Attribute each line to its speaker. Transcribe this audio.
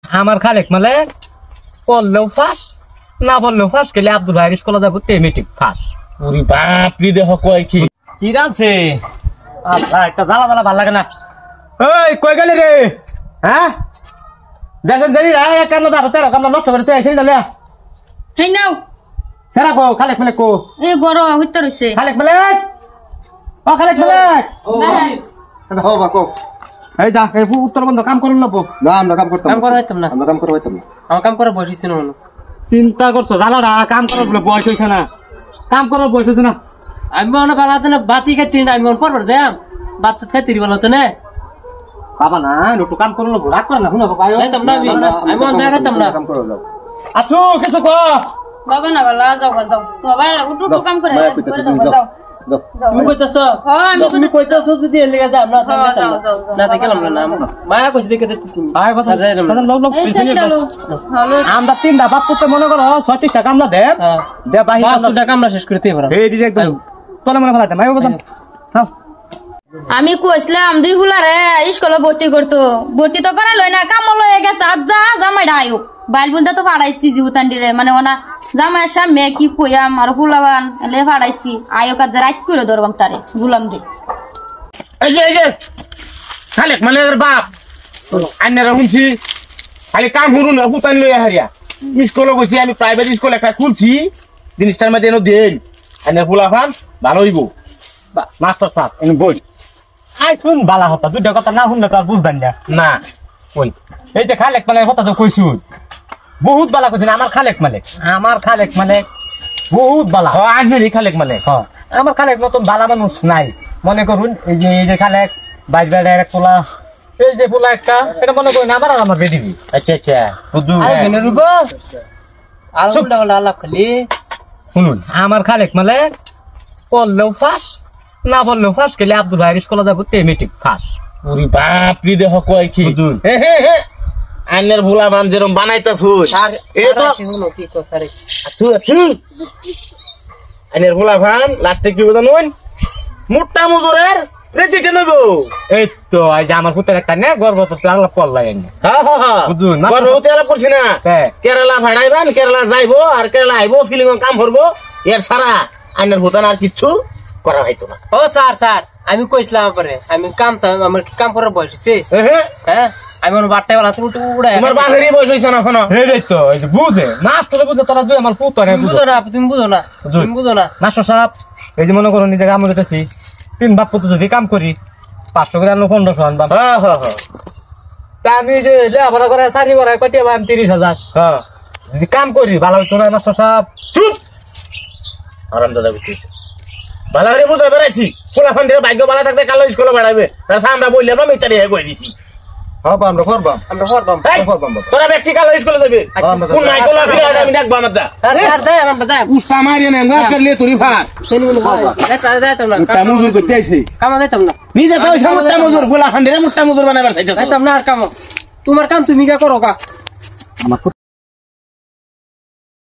Speaker 1: আমার খালেক মালিক পড়লেও ফাঁস না বললেও ফাঁস গেলে আব্দুল ভাই স্কুলে যাবো মেট্রিক ফাঁস।
Speaker 2: ওরে বাপ রে, দেহ কয় কি
Speaker 1: কি রাঁধছে? আচ্ছা একটা জ্বালা জ্বালা ভাল লাগে না। ওই কই গেলি রে? হ্যাঁ দেখেন জানি না কেন দাঁড়ো তেরো কামলা নষ্ট করে তুই এসে ডালে
Speaker 3: হেই নাও
Speaker 1: সেরা কো খালেক মালিক কো
Speaker 3: এ গরো হইতে রইছে
Speaker 1: খালেক মালিক ও খালেক মালিক
Speaker 4: হো বা কো
Speaker 1: এই যা এই উত্তর বন্ধ কাম করুন না
Speaker 4: না আমরা কাম করতাম
Speaker 5: কাম করা হইতাম না,
Speaker 4: আমরা কাম করা হইতাম না।
Speaker 5: আমার কাম করা বসেছি না।
Speaker 1: চিন্তা করছো জ্বালাটা কাম করার বলে বয়স হয়েছে না, কাম করার বয়স হয়েছে না।
Speaker 5: আমি মনে ভালো হতো না, বাতি খাইতে না আমি মনে পড়বার যাম বাচ্চা খাইতে ভালো হতো না।
Speaker 1: বাবা না একটু কাম করুন না, রাগ করে না শুনো বাবা
Speaker 5: যাইতাম না আমি মনে দেখাতাম না।
Speaker 4: কাম করো যাও
Speaker 1: আচ্ছা কিছু কো
Speaker 3: বাবা না ভালো যাও যাও বাবা উঠু উঠু কাম করে করে দাও যাও
Speaker 5: তুমি কইতাছ
Speaker 3: হ্যাঁ আমি
Speaker 5: তুমি কইতাছ যদি এর লাগা যাম না
Speaker 3: হ্যাঁ, যাও, যাও, যাও।
Speaker 5: না দেখলাম না মায়া কইছে দেখে দিতেছি
Speaker 1: আয় কথা লোক লোক
Speaker 3: এই
Speaker 1: পিছনে
Speaker 3: চলো হ্যালো
Speaker 1: আমরা তিনটা বাপ করতে মনে করো 36 টাকা আমরা দে
Speaker 5: হ্যাঁ
Speaker 1: দে বাহি
Speaker 5: বাপ টাকা আমরা শেষ করতে পারো।
Speaker 1: এই দিকে একদম তোলে মনে ফেলাতে মাই বলতাম হ্যাঁ
Speaker 3: আমি কইছিলাম দুই হুলারে স্কুলে ভর্তি করতো, ভর্তি তো করা লই না কাম লয়ে গেছে আজ যা জামাই ডাইও বাইল বুলদা তো ফাড়াইছি জিউতান্ডিরে মানে ওনা জামাইয়ের সামনে কি কইয়াম আর হুলাবান এলে ফাড়াইছি আয়ো কাজ রাত করে ধরবাম তারে গুলাম রে।
Speaker 2: এই যে খালেক মালিকের বাপ আইনারা শুনছি খালি কাম শুরু না হুতান লইয়া হারিয়া স্কুলে গেছি আমি প্রাইভেট স্কুল একটা খুলছি জিনিসটার মধ্যে এনে দেন আইনের ফুলাফান ভালো হইব
Speaker 1: মাস্টার সাহেব এনে বই আই শুন বালা হতা দুইটা কথা না শুনলে তো আর বুঝবেন না
Speaker 2: না
Speaker 1: কই এই যে খালেক মালিক কথা তো কইছু বহুত বালা কইছেন আমার খালেক মালিক বহুত বালা
Speaker 2: ও আইনেরই খালেক মালিক
Speaker 1: হ্যাঁ আমার খালেক মতন বালা মানুষ নাই মনে করুন এই যে খালেক বাইশ বাইরের এক পোলা এই যে পোলা একটা এটা মনে করুন আমার আর আমার বেদিবি
Speaker 2: আচ্ছা আচ্ছা বুঝু
Speaker 5: আই গনে রুব আলুটা হলো আলাপ খালি
Speaker 1: শুনুন আমার খালেক মালিক পড়লেও ফাঁস না বললেও ফাঁস গেলে আব্দুল ভাই স্কুলে যাবো মেট্রিক ফাঁস।
Speaker 2: ওরে বাপ রে, দেহ কয় কি
Speaker 1: বুঝুন।
Speaker 2: আইনের ফুলাফান যেরকম বানাইতাছুস এই তো
Speaker 5: শুনো কি কসারে
Speaker 2: আইনের ফুলাফান লাস্টে কি জানুন মোটা মজুরের রেজিটে নেব।
Speaker 1: এই তো এই যে আমার পুতের একটা নে গর্ব তো আলাপ করলাই বুঝুন না
Speaker 2: গর্ভবতী আলাপ করছি না
Speaker 1: হ্যাঁ।
Speaker 2: কেরালা ভাড়াইবেন কেরালা যাইবো আর কেরালা আইবো ফিলিং কাম করবো এর সারা আইনের ভুতান আর কিচ্ছু করা হইতো না।
Speaker 5: ও স্যার আমি কইছিলাম পরে আমি আমার কাম করার বয়স হইছে হ্যাঁ আমি মনে বাট্টাই বলা উঠে উড়ে
Speaker 2: তোমার বাঘেরই বয়স হয়েছে না এখনো।
Speaker 1: এই তো এই যে বুঝে মাস্টার বুঝে তোরা দুই আমার পুত
Speaker 5: বুঝো না তুমি বুঝো না
Speaker 1: মাস্টার সাহেব এই যে মনে করো নিজে কাম করতেছি তিন বাপ পুত যদি কাম করি 500 করে আনলো 1500 আনবাম তা আমি যে লেখাপড়া করে চাকরি করে কটিয়ে পাম 30,000 যদি কাম করি ভালো হইতো না মাস্টার সাহেব।
Speaker 2: চুপ আরাম দাদা বুঝতেছে ভালো করে বুঝতে পেরেছি ফুলাফান দিয়ে ভাগ্য ভালো থাকতে কালো স্কুলে বাড়াবে তার আমরা বললে আমরা মিটারি কই দিছি
Speaker 4: হবা আমরা করবাম
Speaker 5: আমরা করবাম
Speaker 2: তোরা ব্যক্তি কালো স্কুলে যাবে কোন নাই কোলা ফিরে আমি দেখবো আমার দা
Speaker 5: স্যার দেয় আমরা দেয়
Speaker 4: উস্তা মারিয়ে না আমরা করলে তুই ভাত মজুর করতে আইছি
Speaker 5: কামা দিতাম না
Speaker 2: নিজে তো মোটা মজুর ফুলাফান দিয়ে মোটা মজুর বানাবার চাইতেছ
Speaker 5: দিতাম না আর কাম তোমার কাম তুমি কা করো কা
Speaker 4: আমার